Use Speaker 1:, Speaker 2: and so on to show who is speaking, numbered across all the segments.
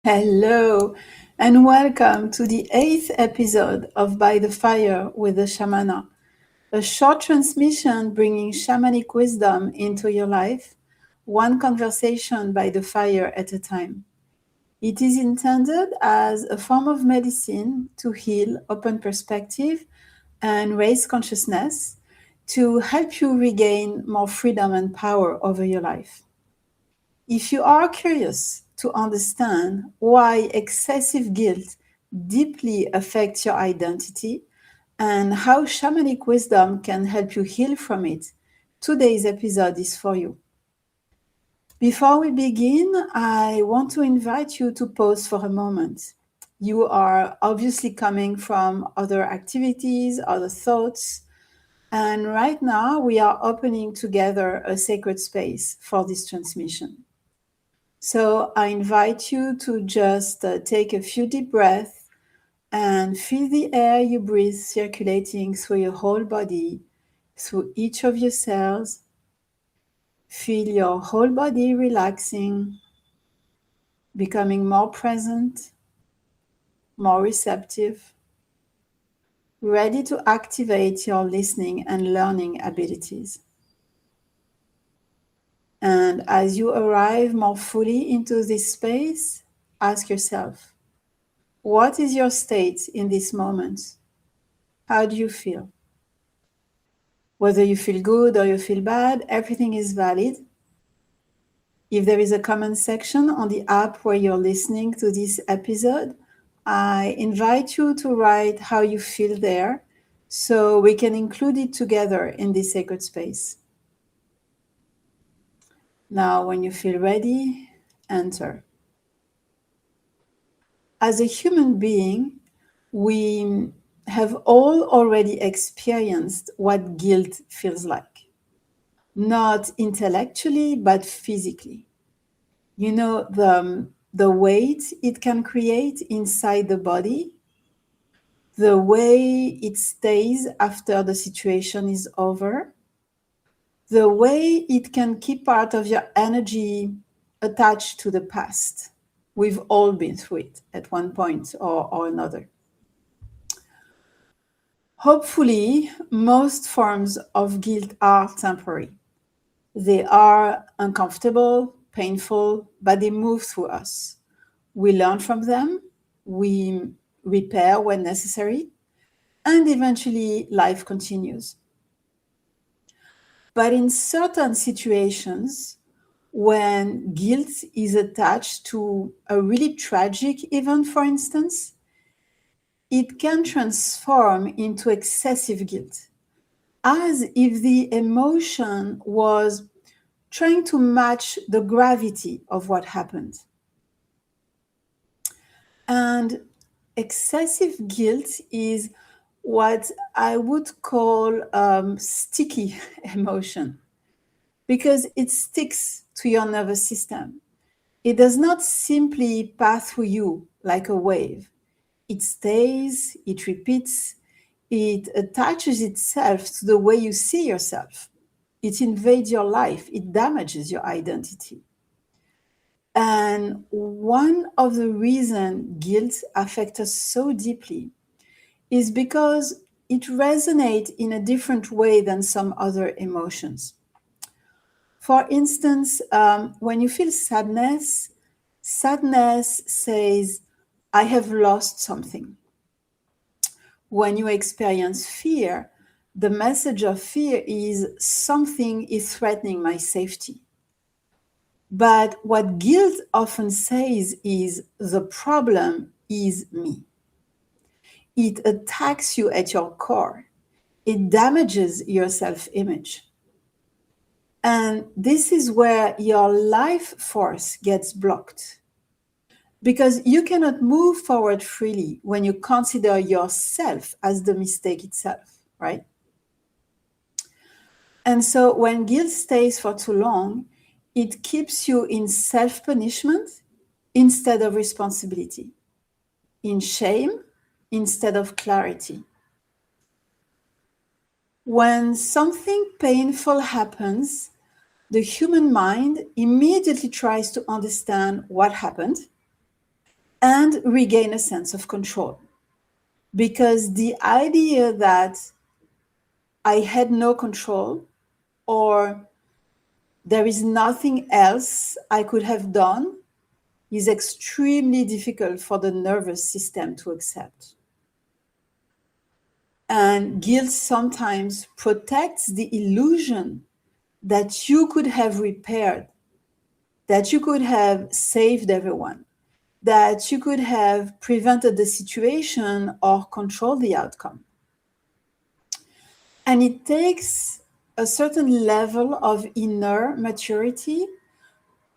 Speaker 1: Hello, and welcome to the 8th episode of By the Fire with the Shamana, a short transmission bringing shamanic wisdom into your life, one conversation by the fire at a time. It is intended as a form of medicine to heal, open perspective, and raise consciousness to help you regain more freedom and power over your life. If you are curious to understand why excessive guilt deeply affects your identity and how shamanic wisdom can help you heal from it, today's episode is for you. Before we begin, I want to invite you to pause for a moment. You are obviously coming from other activities, other thoughts, and right now we are opening together a sacred space for this transmission. So I invite you to just take a few deep breaths and feel the air you breathe circulating through your whole body, through each of your cells. Feel your whole body relaxing, becoming more present, more receptive, ready to activate your listening and learning abilities. And as you arrive more fully into this space, ask yourself, what is your state in this moment? How do you feel? Whether you feel good or you feel bad, everything is valid. If there is a comment section on the app where you're listening to this episode, I invite you to write how you feel there so we can include it together in this sacred space. Now, when you feel ready, enter. As a human being, we have all already experienced what guilt feels like. Not intellectually, but physically. You know, the weight it can create inside the body, the way it stays after the situation is over, the way it can keep part of your energy attached to the past. We've all been through it at one point or another. Hopefully, most forms of guilt are temporary. They are uncomfortable, painful, but they move through us. We learn from them, we repair when necessary, and eventually life continues. But in certain situations, when guilt is attached to a really tragic event, for instance, it can transform into excessive guilt, as if the emotion was trying to match the gravity of what happened. And excessive guilt is what I would call sticky emotion, because it sticks to your nervous system. It does not simply pass through you like a wave. It stays, it repeats, it attaches itself to the way you see yourself. It invades your life, it damages your identity. And one of the reasons guilt affects us so deeply is because it resonates in a different way than some other emotions. For instance, when you feel sadness, sadness says, I have lost something. When you experience fear, the message of fear is something is threatening my safety. But what guilt often says is the problem is me. It attacks you at your core. It damages your self-image. And this is where your life force gets blocked. Because you cannot move forward freely when you consider yourself as the mistake itself, right? And so when guilt stays for too long, it keeps you in self-punishment instead of responsibility, in shame instead of clarity. When something painful happens, the human mind immediately tries to understand what happened and regain a sense of control. Because the idea that I had no control or there is nothing else I could have done is extremely difficult for the nervous system to accept. And guilt sometimes protects the illusion that you could have repaired, that you could have saved everyone, that you could have prevented the situation or controlled the outcome. And it takes a certain level of inner maturity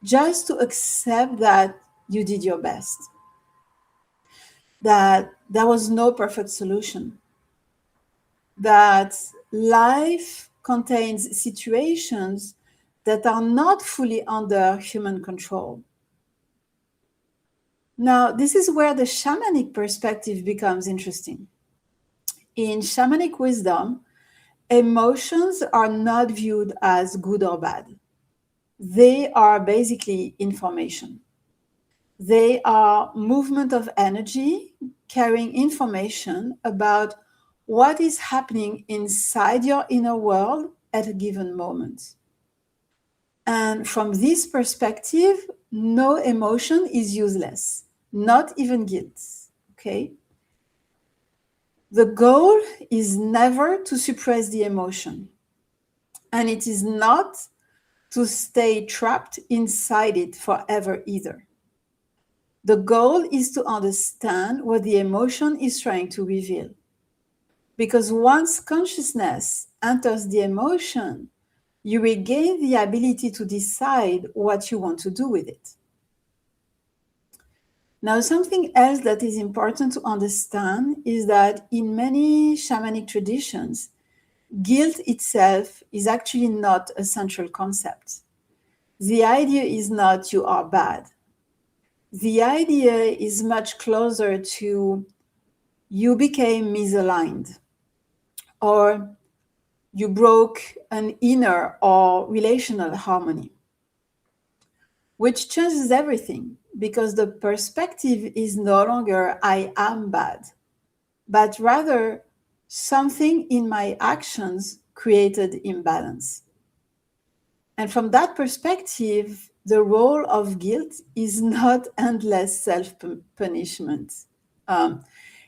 Speaker 1: just to accept that you did your best, that there was no perfect solution, that life contains situations that are not fully under human control. Now, this is where the shamanic perspective becomes interesting. In shamanic wisdom, emotions are not viewed as good or bad. They are basically information. They are movement of energy carrying information about what is happening inside your inner world at a given moment. And from this perspective, no emotion is useless, not even guilt. Okay? The goal is never to suppress the emotion, and it is not to stay trapped inside it forever either. The goal is to understand what the emotion is trying to reveal. Because once consciousness enters the emotion, you regain the ability to decide what you want to do with it. Now, something else that is important to understand is that in many shamanic traditions, guilt itself is actually not a central concept. The idea is not you are bad. The idea is much closer to you became misaligned, or you broke an inner or relational harmony, which changes everything because the perspective is no longer I am bad, but rather something in my actions created imbalance. And from that perspective, the role of guilt is not endless self-punishment.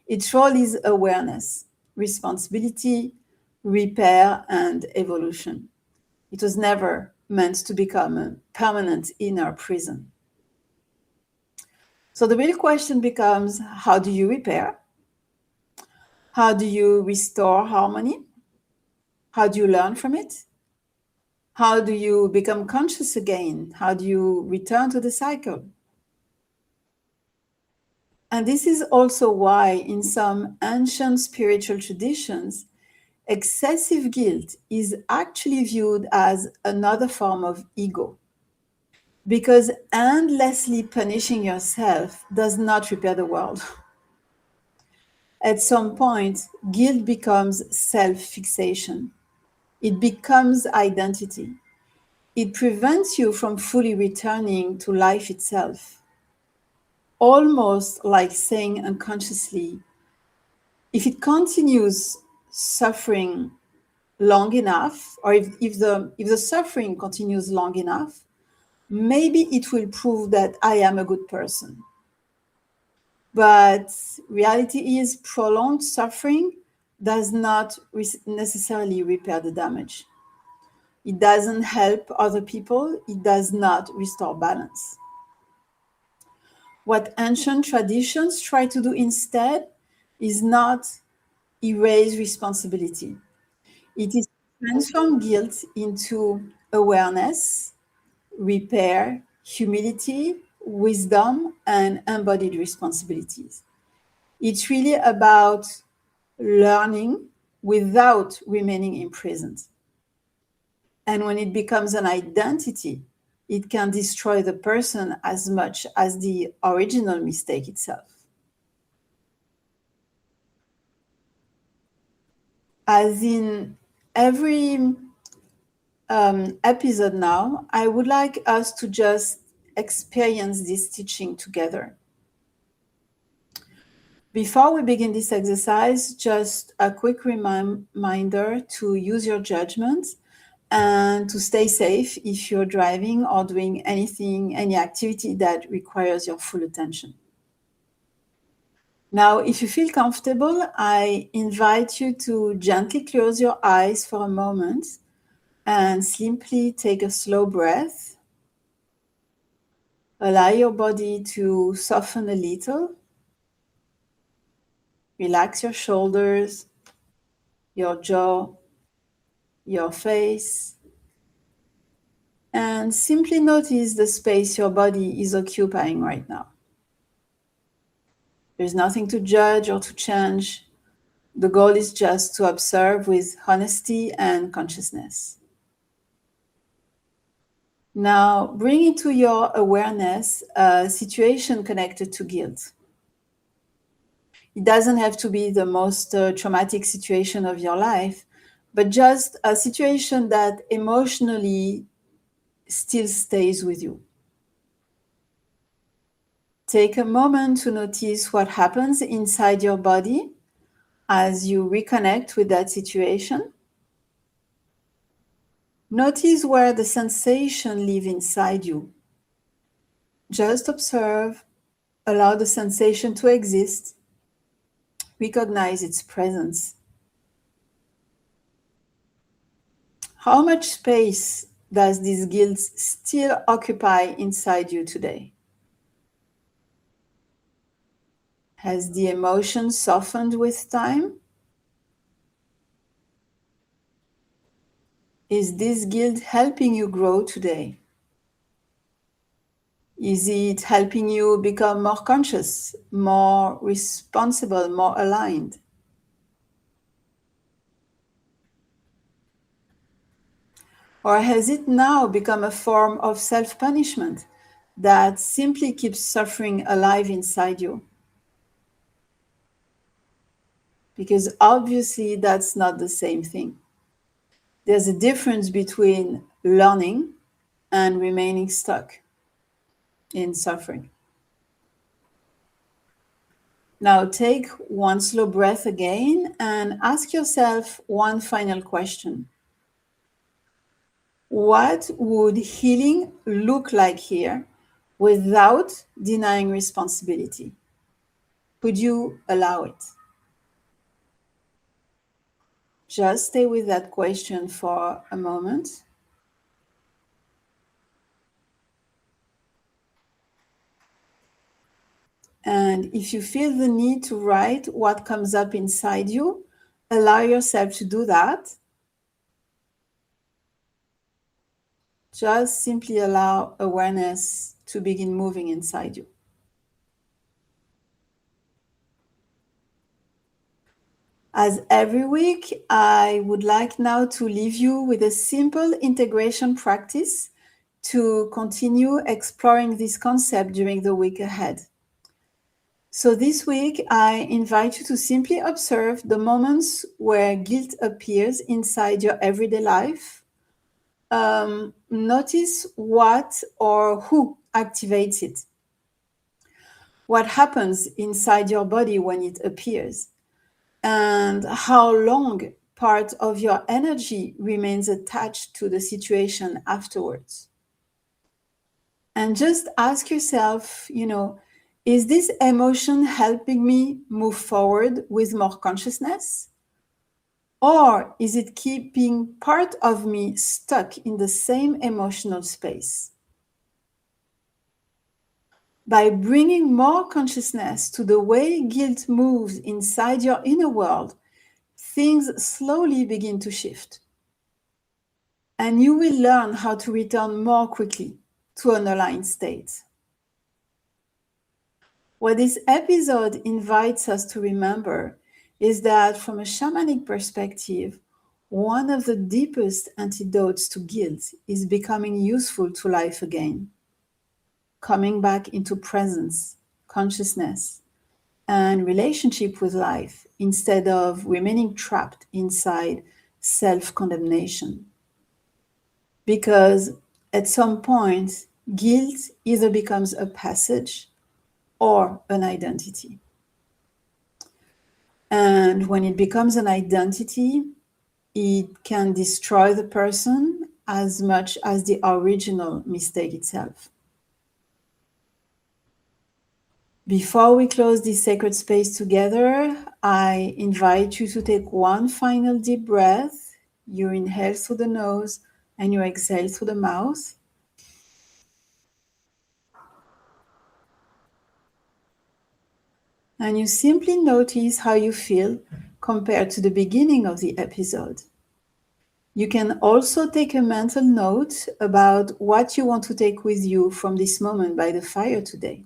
Speaker 1: Its role is awareness, responsibility, repair, and evolution. It was never meant to become a permanent inner prison. So the real question becomes, how do you repair? How do you restore harmony? How do you learn from it? How do you become conscious again? How do you return to the cycle? And this is also why in some ancient spiritual traditions, excessive guilt is actually viewed as another form of ego. Because endlessly punishing yourself does not repair the world. At some point, guilt becomes self-fixation. It becomes identity. It prevents you from fully returning to life itself. Almost like saying unconsciously, if it continues suffering long enough, or if the suffering continues long enough, maybe it will prove that I am a good person. But reality is prolonged suffering does not necessarily repair the damage. It doesn't help other people. It does not restore balance. What ancient traditions try to do instead is not erase responsibility. It is to transform guilt into awareness, repair, humility, wisdom, and embodied responsibilities. It's really about learning without remaining imprisoned. And when it becomes an identity, it can destroy the person as much as the original mistake itself. As in every episode now, I would like us to just experience this teaching together. Before we begin this exercise, just a quick reminder to use your judgment and to stay safe if you're driving or doing any activity that requires your full attention. Now, if you feel comfortable, I invite you to gently close your eyes for a moment and simply take a slow breath. Allow your body to soften a little. Relax your shoulders, your jaw, your face, and simply notice the space your body is occupying right now. There's nothing to judge or to change. The goal is just to observe with honesty and consciousness. Now, bring into your awareness a situation connected to guilt. It doesn't have to be the most traumatic situation of your life, but just a situation that emotionally still stays with you. Take a moment to notice what happens inside your body as you reconnect with that situation. Notice where the sensation lives inside you. Just observe, allow the sensation to exist, recognize its presence. How much space does this guilt still occupy inside you today? Has the emotion softened with time? Is this guilt helping you grow today? Is it helping you become more conscious, more responsible, more aligned? Or has it now become a form of self-punishment that simply keeps suffering alive inside you? Because obviously that's not the same thing. There's a difference between learning and remaining stuck in suffering. Now take one slow breath again and ask yourself one final question. What would healing look like here without denying responsibility? Could you allow it? Just stay with that question for a moment. And if you feel the need to write what comes up inside you, allow yourself to do that. Just simply allow awareness to begin moving inside you. As every week, I would like now to leave you with a simple integration practice to continue exploring this concept during the week ahead. So this week, I invite you to simply observe the moments where guilt appears inside your everyday life. Notice what or who activates it. What happens inside your body when it appears, and how long part of your energy remains attached to the situation afterwards. And just ask yourself, is this emotion helping me move forward with more consciousness? Or is it keeping part of me stuck in the same emotional space? By bringing more consciousness to the way guilt moves inside your inner world, things slowly begin to shift. And you will learn how to return more quickly to an aligned state. What this episode invites us to remember is that from a shamanic perspective, one of the deepest antidotes to guilt is becoming useful to life again, coming back into presence, consciousness, and relationship with life instead of remaining trapped inside self-condemnation. Because at some point, guilt either becomes a passage or an identity. And when it becomes an identity, it can destroy the person as much as the original mistake itself. Before we close this sacred space together, I invite you to take one final deep breath. You inhale through the nose and you exhale through the mouth. And you simply notice how you feel compared to the beginning of the episode. You can also take a mental note about what you want to take with you from this moment by the fire today.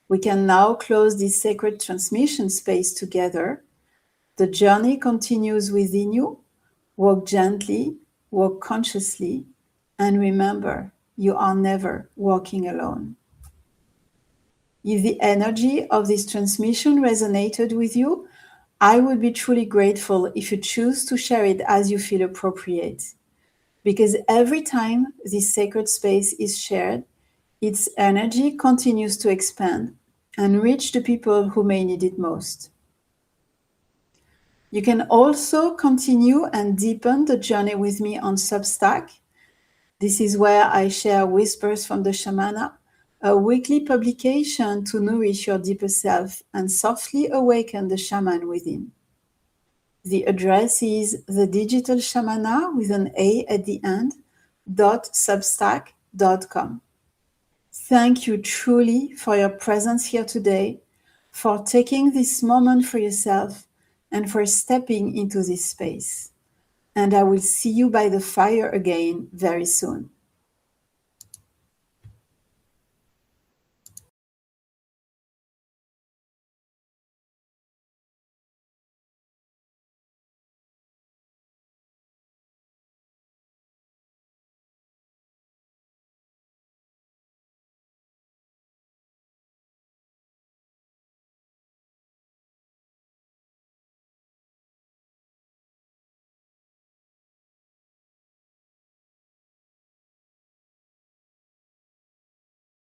Speaker 1: We can now close this sacred transmission space together. The journey continues within you. Walk gently, walk consciously, and remember, you are never walking alone. If the energy of this transmission resonated with you, I would be truly grateful if you choose to share it as you feel appropriate. Because every time this sacred space is shared, its energy continues to expand and reach the people who may need it most. You can also continue and deepen the journey with me on Substack. This is where I share Whispers from the Shamana, a weekly publication to nourish your deeper self and softly awaken the shaman within. The address is thedigitalshamana with an A at the end, .substack.com. Thank you truly for your presence here today, for taking this moment for yourself, and for stepping into this space. And I will see you by the fire again very soon.